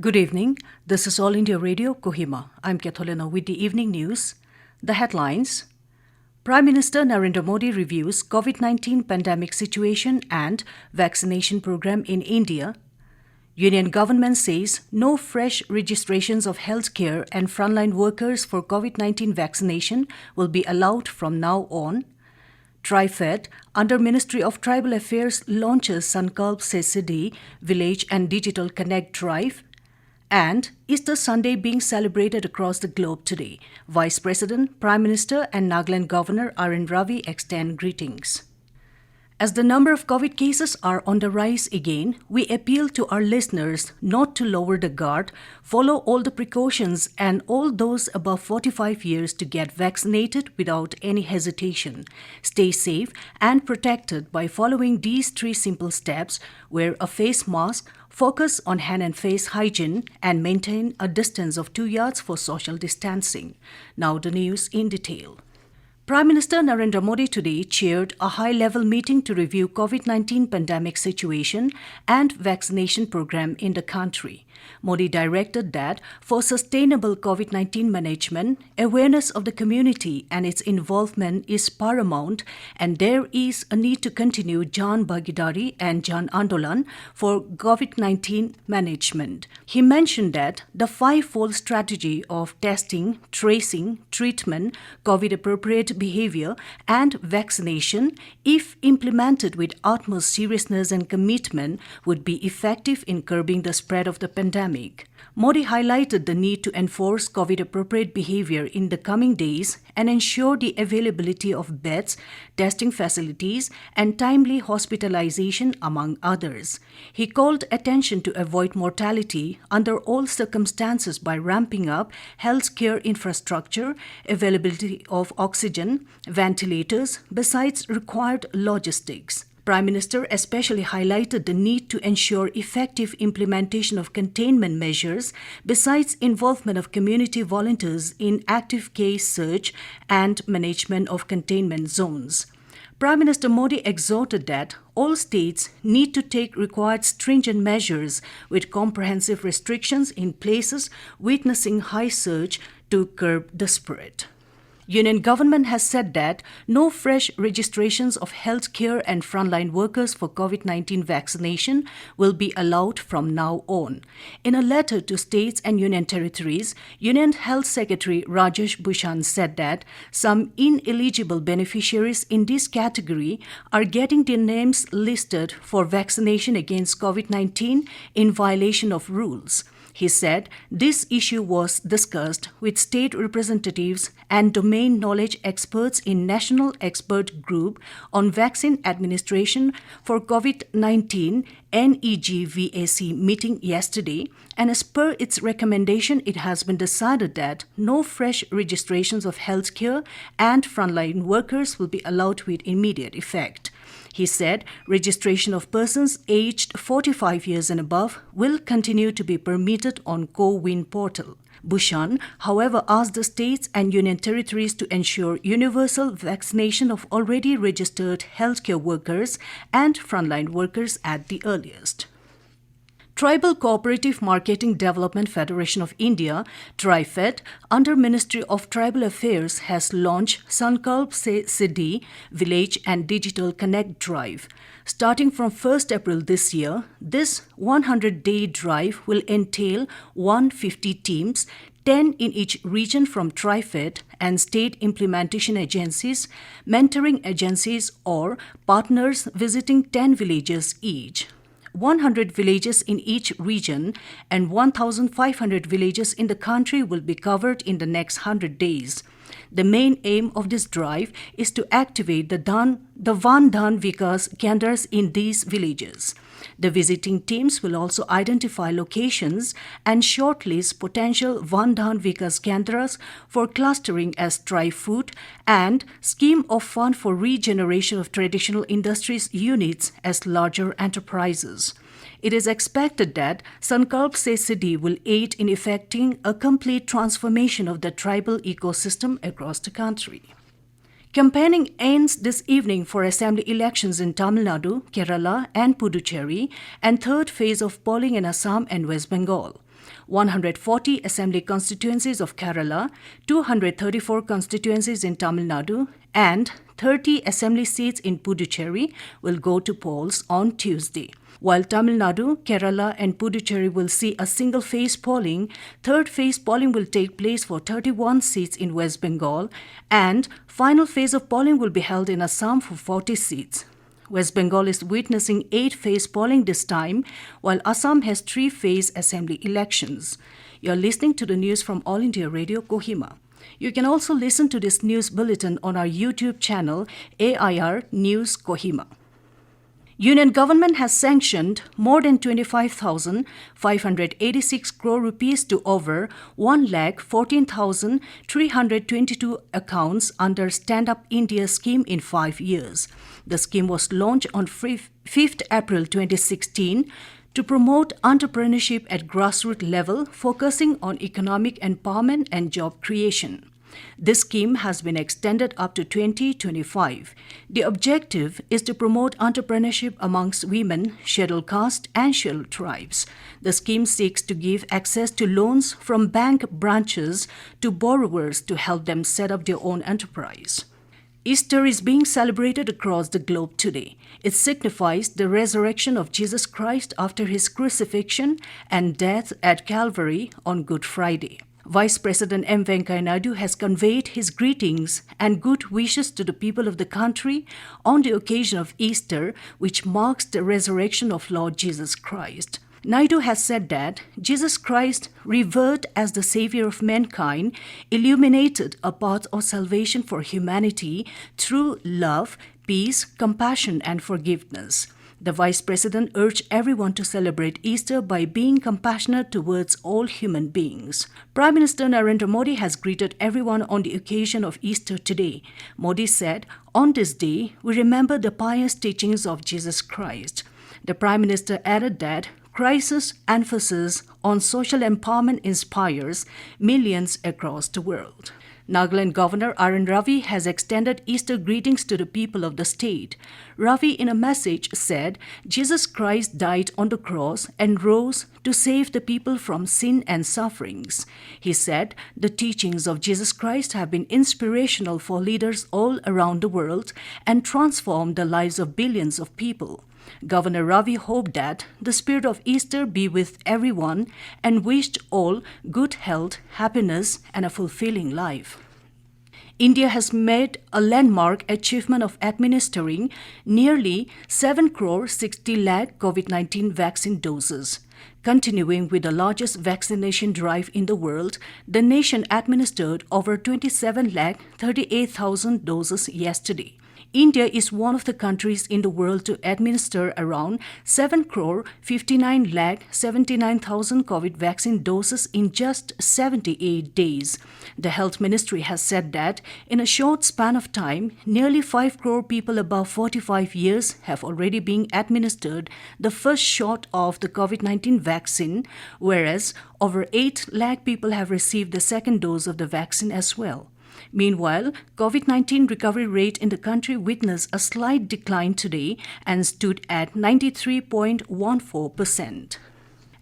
Good evening. This is All India Radio, Kohima. I'm Katholina with the evening news. The headlines. Prime Minister Narendra Modi reviews COVID-19 pandemic situation and vaccination program in India. Union government says no fresh registrations of healthcare and frontline workers for COVID-19 vaccination will be allowed from now on. TriFed, under Ministry of Tribal Affairs, launches Sankalp Se Siddhi Village and Digital Connect Drive. And Easter Sunday being celebrated across the globe today. Vice President, Prime Minister and Nagaland Governor R.N. Ravi extend greetings. As the number of COVID cases are on the rise again, we appeal to our listeners not to lower the guard, follow all the precautions, and all those above 45 years to get vaccinated without any hesitation. Stay safe and protected by following these 3 simple steps: wear a face mask, focus on hand and face hygiene, and maintain a distance of 2 yards for social distancing. Now the news in detail. Prime Minister Narendra Modi today chaired a high-level meeting to review COVID-19 pandemic situation and vaccination program in the country. Modi directed that for sustainable COVID-19 management, awareness of the community and its involvement is paramount, and there is a need to continue Jan Bhagidari and Jan Andolan for COVID-19 management. He mentioned that the 5-fold strategy of testing, tracing, treatment, COVID-appropriate behavior, and vaccination, if implemented with utmost seriousness and commitment, would be effective in curbing the spread of the pandemic. Modi highlighted the need to enforce COVID-appropriate behavior in the coming days and ensure the availability of beds, testing facilities, and timely hospitalization, among others. He called attention to avoid mortality under all circumstances by ramping up healthcare infrastructure, availability of oxygen, ventilators, besides required logistics. Prime Minister especially highlighted the need to ensure effective implementation of containment measures besides involvement of community volunteers in active case search and management of containment zones. Prime Minister Modi exhorted that all states need to take required stringent measures with comprehensive restrictions in places witnessing high surge to curb the spread. Union government has said that no fresh registrations of healthcare and frontline workers for COVID-19 vaccination will be allowed from now on. In a letter to states and union territories, Union Health Secretary Rajesh Bhushan said that some ineligible beneficiaries in this category are getting their names listed for vaccination against COVID-19 in violation of rules. He said this issue was discussed with state representatives and domain knowledge experts in National Expert Group on Vaccine Administration for COVID-19 NEGVAC meeting yesterday, and as per its recommendation, it has been decided that no fresh registrations of healthcare and frontline workers will be allowed with immediate effect. He said registration of persons aged 45 years and above will continue to be permitted on CoWIN portal. Bhushan, however, asked the states and union territories to ensure universal vaccination of already registered healthcare workers and frontline workers at the earliest. Tribal Cooperative Marketing Development Federation of India, TriFed, under Ministry of Tribal Affairs, has launched Sankalp Se Siddhi Village and Digital Connect Drive. Starting from 1st April this year, this 100-day drive will entail 150 teams, 10 in each region from TriFed and state implementation agencies, mentoring agencies or partners visiting 10 villages each. 100 villages in each region and 1,500 villages in the country will be covered in the next 100 days. The main aim of this drive is to activate the Van Dhan Vikas Kendras in these villages. The visiting teams will also identify locations and shortlist potential Van Dhan Vikas Kendras for clustering as Tri-Food and Scheme of Fund for Regeneration of Traditional Industries units as larger enterprises. It is expected that Sankalp Se Siddhi will aid in effecting a complete transformation of the tribal ecosystem across the country. Campaigning ends this evening for assembly elections in Tamil Nadu, Kerala and Puducherry, and third phase of polling in Assam and West Bengal. 140 assembly constituencies of Kerala, 234 constituencies in Tamil Nadu, and 30 assembly seats in Puducherry will go to polls on Tuesday. While Tamil Nadu, Kerala and Puducherry will see a single-phase polling, third-phase polling will take place for 31 seats in West Bengal, and final phase of polling will be held in Assam for 40 seats. West Bengal is witnessing 8-phase polling this time, while Assam has 3-phase assembly elections. You're listening to the news from All India Radio, Kohima. You can also listen to this news bulletin on our YouTube channel, AIR News Kohima. Union government has sanctioned more than 25,586 crore rupees to over 1,14,322 accounts under Stand Up India scheme in 5 years. The scheme was launched on 5th April 2016 to promote entrepreneurship at grassroots level, focusing on economic empowerment and job creation. This scheme has been extended up to 2025. The objective is to promote entrepreneurship amongst women, scheduled caste, and scheduled tribes. The scheme seeks to give access to loans from bank branches to borrowers to help them set up their own enterprise. Easter is being celebrated across the globe today. It signifies the resurrection of Jesus Christ after his crucifixion and death at Calvary on Good Friday. Vice President M. Venkaiah Naidu has conveyed his greetings and good wishes to the people of the country on the occasion of Easter, which marks the resurrection of Lord Jesus Christ. Naidu has said that Jesus Christ, revered as the Savior of mankind, illuminated a path of salvation for humanity through love, peace, compassion, and forgiveness. The Vice President urged everyone to celebrate Easter by being compassionate towards all human beings. Prime Minister Narendra Modi has greeted everyone on the occasion of Easter today. Modi said, "On this day, we remember the pious teachings of Jesus Christ." The Prime Minister added that Christ's emphasis on social empowerment inspires millions across the world. Nagaland Governor R.N. Ravi has extended Easter greetings to the people of the state. Ravi, in a message, said, Jesus Christ died on the cross and rose to save the people from sin and sufferings. He said, the teachings of Jesus Christ have been inspirational for leaders all around the world and transformed the lives of billions of people. Governor Ravi hoped that the spirit of Easter be with everyone and wished all good health, happiness, and a fulfilling life. India has made a landmark achievement of administering nearly 7 crore 60 lakh COVID-19 vaccine doses. Continuing with the largest vaccination drive in the world, the nation administered over 27 lakh 38,000 doses yesterday. India is one of the countries in the world to administer around 7 crore 59 lakh 79,000 COVID vaccine doses in just 78 days. The Health Ministry has said that in a short span of time, nearly 5 crore people above 45 years have already been administered the first shot of the COVID-19 vaccine, whereas over 8 lakh people have received the second dose of the vaccine as well. Meanwhile, COVID-19 recovery rate in the country witnessed a slight decline today and stood at 93.14%.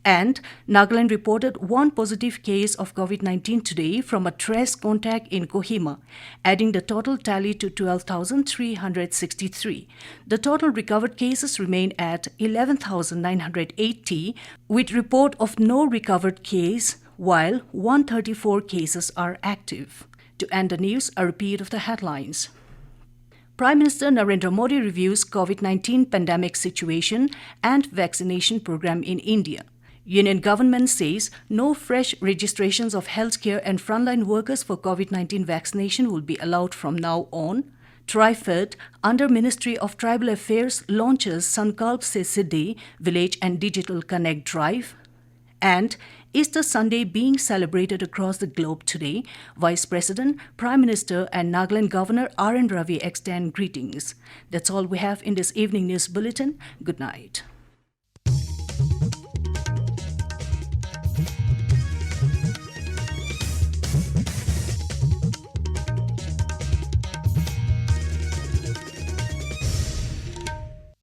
And Nagaland reported 1 positive case of COVID-19 today from a trace contact in Kohima, adding the total tally to 12,363. The total recovered cases remain at 11,980, with report of no recovered case, while 134 cases are active. To end the news, a repeat of the headlines. Prime Minister Narendra Modi reviews COVID-19 pandemic situation and vaccination program in India. Union government says no fresh registrations of healthcare and frontline workers for COVID-19 vaccination will be allowed from now on. TriFed, under Ministry of Tribal Affairs, launches Sankalp Se Siddhi Village and Digital Connect Drive. And Easter Sunday being celebrated across the globe today, Vice President, Prime Minister and Nagaland Governor R.N. Ravi extend greetings. That's all we have in this evening news bulletin. Good night.